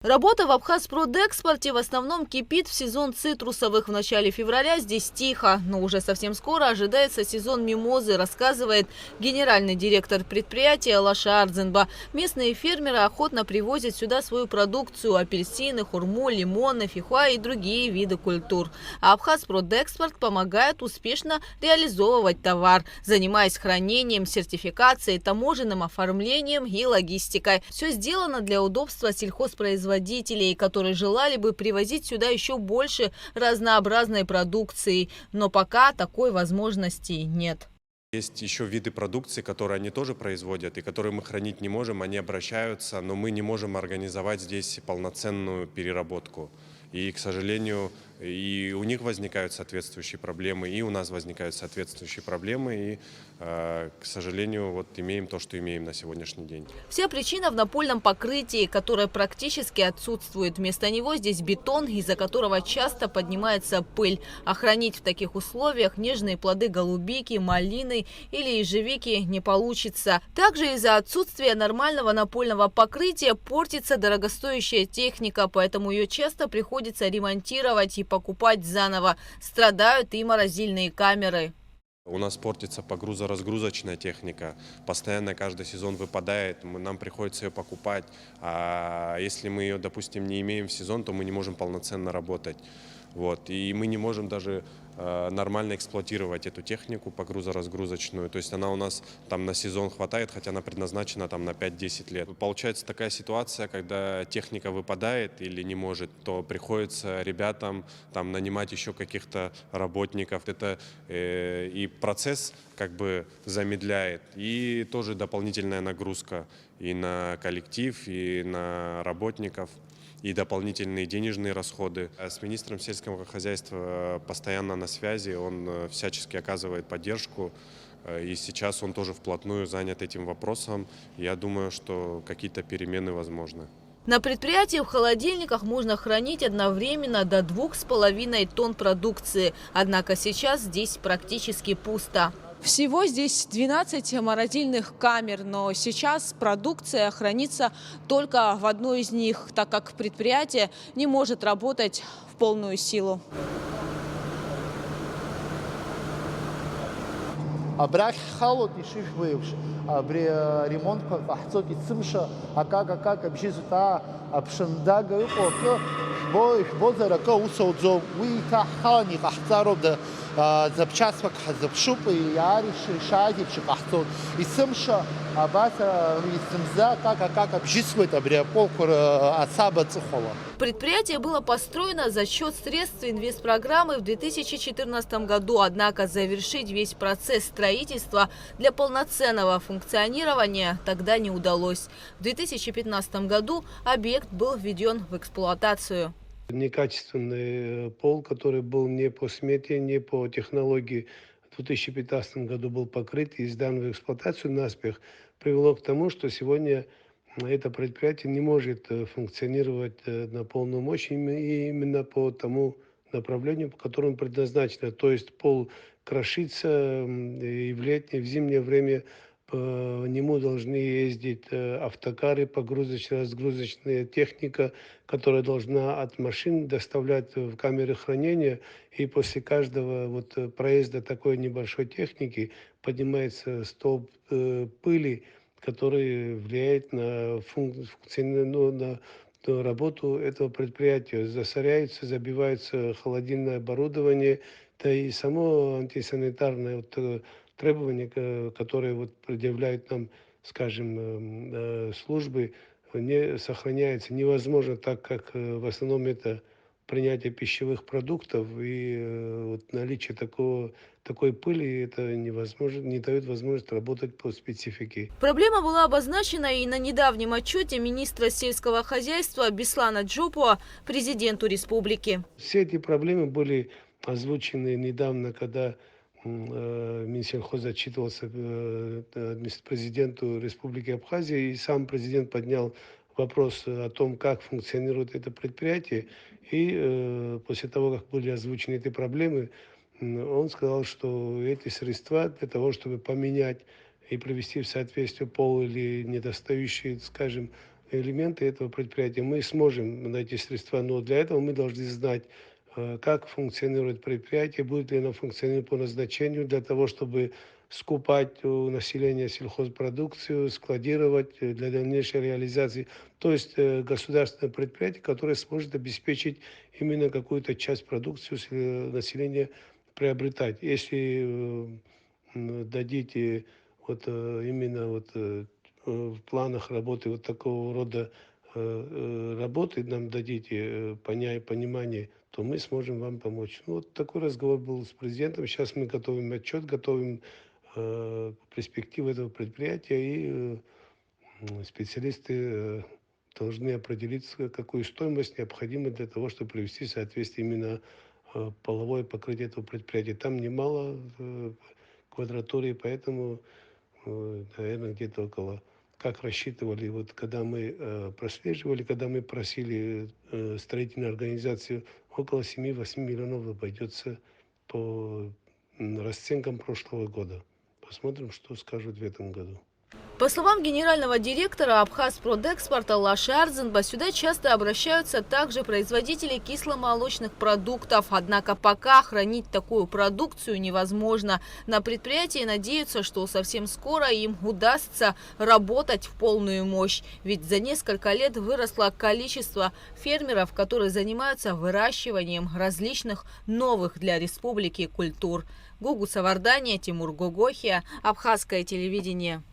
Работа в Абхазпродэкспорте в основном кипит в сезон цитрусовых. В начале февраля здесь тихо, но уже совсем скоро ожидается сезон мимозы, рассказывает генеральный директор предприятия Лаша Ардзенба. Местные фермеры охотно привозят сюда свою продукцию – апельсины, хурму, лимоны, фихуа и другие виды культур. А Абхазпродэкспорт помогает успешно реализовывать товар, занимаясь хранением, сертификацией, таможенным оформлением и логистикой. Все сделано для удобства сельхозпроизводителей, которые желали бы привозить сюда еще больше разнообразной продукции. Но пока такой возможности нет. Есть еще виды продукции, которые они тоже производят и которые мы хранить не можем. Они обращаются, но мы не можем организовать здесь полноценную переработку. И, к сожалению, и у них возникают соответствующие проблемы, и у нас возникают соответствующие проблемы. И, к сожалению, вот имеем то, что имеем на сегодняшний день. Вся причина в напольном покрытии, которое практически отсутствует. Вместо него здесь бетон, из-за которого часто поднимается пыль. А хранить в таких условиях нежные плоды голубики, малины или ежевики не получится. Также из-за отсутствия нормального напольного покрытия портится дорогостоящая техника, поэтому ее часто приходится ремонтировать и покупать заново. Страдают и морозильные камеры. У нас портится погрузо-разгрузочная техника. Постоянно каждый сезон выпадает, нам приходится ее покупать. А если мы ее, допустим, не имеем в сезон, то мы не можем полноценно работать. Вот. И мы не можем даже нормально эксплуатировать эту технику погрузо-разгрузочную. То есть она у нас там на сезон хватает, хотя она предназначена там на 5-10 лет. Получается такая ситуация, когда техника выпадает или не может, то приходится ребятам там нанимать еще каких-то работников. Это и процесс как бы замедляет, и тоже дополнительная нагрузка и на коллектив, и на работников, и дополнительные денежные расходы. С министром сельского хозяйства постоянно на связи, он всячески оказывает поддержку, и сейчас он тоже вплотную занят этим вопросом. Я думаю, что какие-то перемены возможны. На предприятии в холодильниках можно хранить одновременно до 2,5 тонн продукции. Однако сейчас здесь практически пусто. Всего здесь 12 морозильных камер, но сейчас продукция хранится только в одной из них, так как предприятие не может работать в полную силу. Абрах халот и шифвевш, абре ремонт пахцот и цимша, акага бжизута, абшандага юко, бозарака усаудзо, уита хани пахцароб да запчасвак запшуп и яриш шадич пахцот и цимша, абата и цимза, как бжисвет абре полкур асаба цухола. Предприятие было построено за счет средств инвестпрограммы в 2014 году, однако завершить весь процесс строительства для полноценного функционирования тогда не удалось. В 2015 году объект был введен в эксплуатацию. Некачественный пол, который был не по смете, не по технологии, в 2015 году был покрыт и сдан в эксплуатацию наспех, привело к тому, что сегодня это предприятие не может функционировать на полную мощь именно по тому направлению, по которому предназначено. То есть пол крошится, и в летнее, в зимнее время по нему должны ездить автокары, погрузочно-разгрузочная техника, которая должна от машин доставлять в камеры хранения. И после каждого проезда такой небольшой техники поднимается столб пыли, который влияет на на работу этого предприятия. Засоряется, забивается холодильное оборудование, да и само антисанитарное требование, которое предъявляют нам, скажем, службы, не сохраняется. Невозможно, так как в основном это принятие пищевых продуктов и наличие такой пыли, это невозможно, не дает возможность работать по специфике. Проблема была обозначена и на недавнем отчете министра сельского хозяйства Беслана Джопуа президенту республики. Все эти проблемы были озвучены недавно, когда Минсельхоз отчитывался президенту Республики Абхазия, и сам президент поднял вопрос о том, как функционирует это предприятие. И после того, как были озвучены эти проблемы, он сказал, что эти средства для того, чтобы поменять и привести в соответствие пол или недостающие, скажем, элементы этого предприятия, мы сможем найти средства, но для этого мы должны знать, как функционирует предприятие, будет ли оно функционировать по назначению для того, чтобы скупать у населения сельхозпродукцию, складировать для дальнейшей реализации. То есть государственное предприятие, которое сможет обеспечить именно какую-то часть продукции населения приобретать. Если дадите вот именно вот в планах работы вот такого рода работы нам дадите понимание, то мы сможем вам помочь. Ну, вот такой разговор был с президентом. Сейчас мы готовим отчет, готовим перспективы этого предприятия, и специалисты должны определиться, какую стоимость необходима для того, чтобы привести в соответствие именно половое покрытие этого предприятия. Там немало квадратуры, поэтому, наверное, где-то около, как рассчитывали, вот когда мы прослеживали, когда мы просили строительную организацию, около 7-8 миллионов обойдется по расценкам прошлого года. Посмотрим, что скажут в этом году. По словам генерального директора Абхазпродэкспорта Лаши Арзенба, сюда часто обращаются также производители кисломолочных продуктов. Однако пока хранить такую продукцию невозможно. На предприятии надеются, что совсем скоро им удастся работать в полную мощь. Ведь за несколько лет выросло количество фермеров, которые занимаются выращиванием различных новых для республики культур. Гугу Савардания, Тимур Гогохия, Абхазское телевидение.